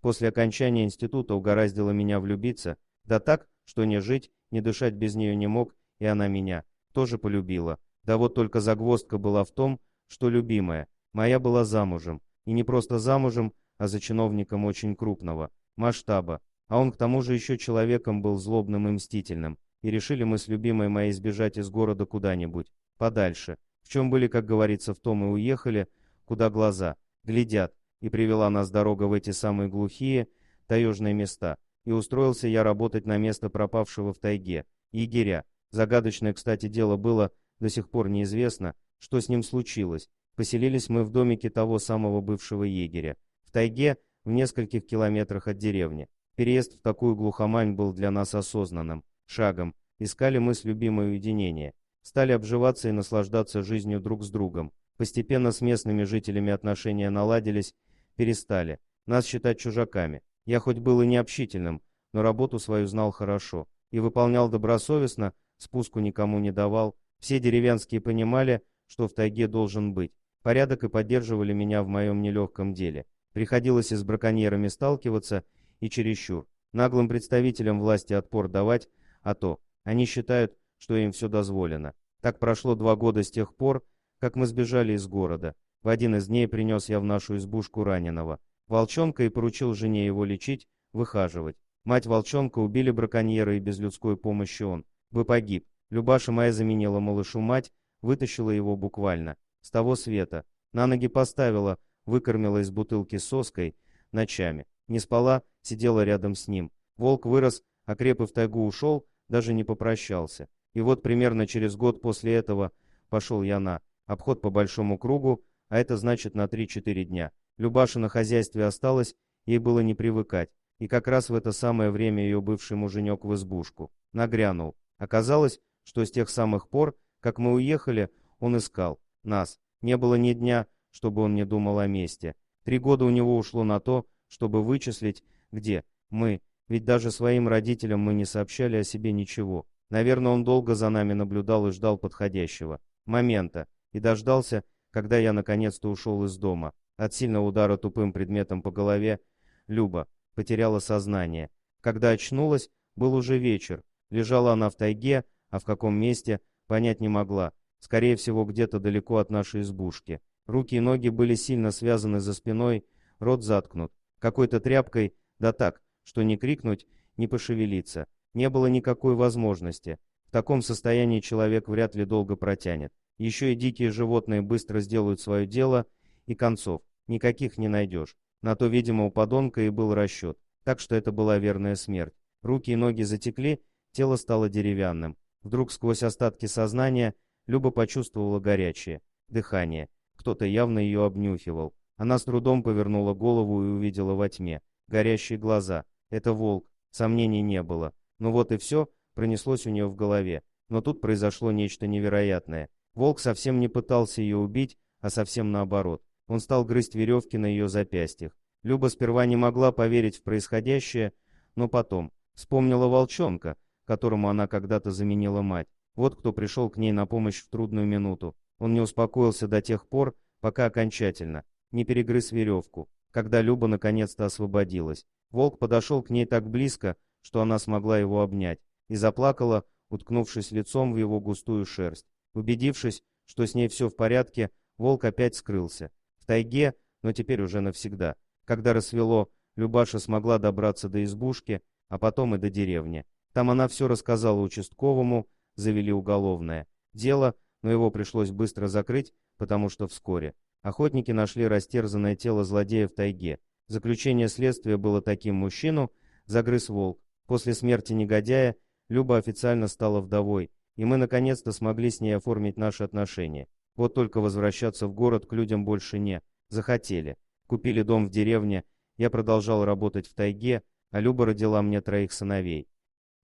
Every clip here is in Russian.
После окончания института угораздило меня влюбиться, да так, что не жить, не дышать без нее не мог, и она меня тоже полюбила. Да вот только загвоздка была в том, что любимая моя была замужем, и не просто замужем, а за чиновником очень крупного масштаба, а он к тому же еще человеком был злобным и мстительным, и решили мы с любимой моей сбежать из города куда-нибудь подальше. В чем были, как говорится, в том и уехали, куда глаза глядят, и привела нас дорога в эти самые глухие, таежные места, и устроился я работать на место пропавшего в тайге егеря. Загадочное, кстати, дело было, до сих пор неизвестно, что с ним случилось. Поселились мы в домике того самого бывшего егеря, в тайге, в нескольких километрах от деревни. Переезд в такую глухомань был для нас осознанным шагом. Искали мы с любимой уединение. Стали обживаться и наслаждаться жизнью друг с другом. Постепенно с местными жителями отношения наладились, перестали нас считать чужаками. Я хоть был и необщительным, но работу свою знал хорошо и выполнял добросовестно, спуску никому не давал. Все деревенские понимали, что в тайге должен быть порядок, и поддерживали меня в моем нелегком деле. Приходилось и с браконьерами сталкиваться, и чересчур наглым представителям власти отпор давать, а то они считают, что им все дозволено. Так прошло 2 года с тех пор, как мы сбежали из города. В один из дней принес я в нашу избушку раненого волчонка и поручил жене его лечить, выхаживать. Мать волчонка убили браконьеры, и без людской помощи он бы погиб. Любаша моя заменила малышу мать, вытащила его буквально с того света, на ноги поставила, выкормила из бутылки соской ночами. Не спала, сидела рядом с ним. Волк вырос, окреп и в тайгу ушел, даже не попрощался. И вот примерно через год после этого пошел я на обход по большому кругу, а это значит на 3-4 дня. Любаша на хозяйстве осталась, ей было не привыкать. И как раз в это самое время ее бывший муженек в избушку нагрянул. Оказалось, что с тех самых пор, как мы уехали, он искал нас. Не было ни дня, чтобы он не думал о месте. 3 года у него ушло на то, чтобы вычислить, где мы, ведь даже своим родителям мы не сообщали о себе ничего. Наверное, он долго за нами наблюдал и ждал подходящего момента, и дождался, когда я наконец-то ушел из дома. От сильного удара тупым предметом по голове Люба потеряла сознание. Когда очнулась, был уже вечер. Лежала она в тайге, а в каком месте, понять не могла. Скорее всего, где-то далеко от нашей избушки. Руки и ноги были сильно связаны за спиной, рот заткнут какой-то тряпкой, да так, что ни крикнуть, ни пошевелиться не было никакой возможности. В таком состоянии человек вряд ли долго протянет. Еще и дикие животные быстро сделают свое дело, и концов никаких не найдешь. На то, видимо, у подонка и был расчет. Так что это была верная смерть. Руки и ноги затекли, тело стало деревянным. Вдруг сквозь остатки сознания Люба почувствовала горячее дыхание. Кто-то явно ее обнюхивал. Она с трудом повернула голову и увидела во тьме горящие глаза. Это волк, сомнений не было. Ну вот и все, пронеслось у нее в голове. Но тут произошло нечто невероятное. Волк совсем не пытался ее убить, а совсем наоборот. Он стал грызть веревки на ее запястьях. Люба сперва не могла поверить в происходящее, но потом вспомнила волчонка, которому она когда-то заменила мать. Вот кто пришел к ней на помощь в трудную минуту. Он не успокоился до тех пор, пока окончательно не перегрыз веревку, когда Люба наконец-то освободилась. Волк подошел к ней так близко, что она смогла его обнять, и заплакала, уткнувшись лицом в его густую шерсть. Убедившись, что с ней все в порядке, волк опять скрылся в тайге, но теперь уже навсегда. Когда рассвело, Любаша смогла добраться до избушки, а потом и до деревни. Там она все рассказала участковому, завели уголовное дело, но его пришлось быстро закрыть, потому что вскоре охотники нашли растерзанное тело злодея в тайге. Заключение следствия было таким: мужчину загрыз волк. После смерти негодяя Люба официально стала вдовой, и мы наконец-то смогли с ней оформить наши отношения. Вот только возвращаться в город к людям больше не захотели. Купили дом в деревне, я продолжал работать в тайге, а Люба родила мне 3 сыновей.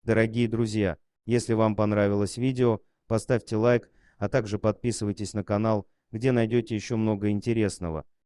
Дорогие друзья, если вам понравилось видео, поставьте лайк, а также подписывайтесь на канал, где найдете еще много интересного.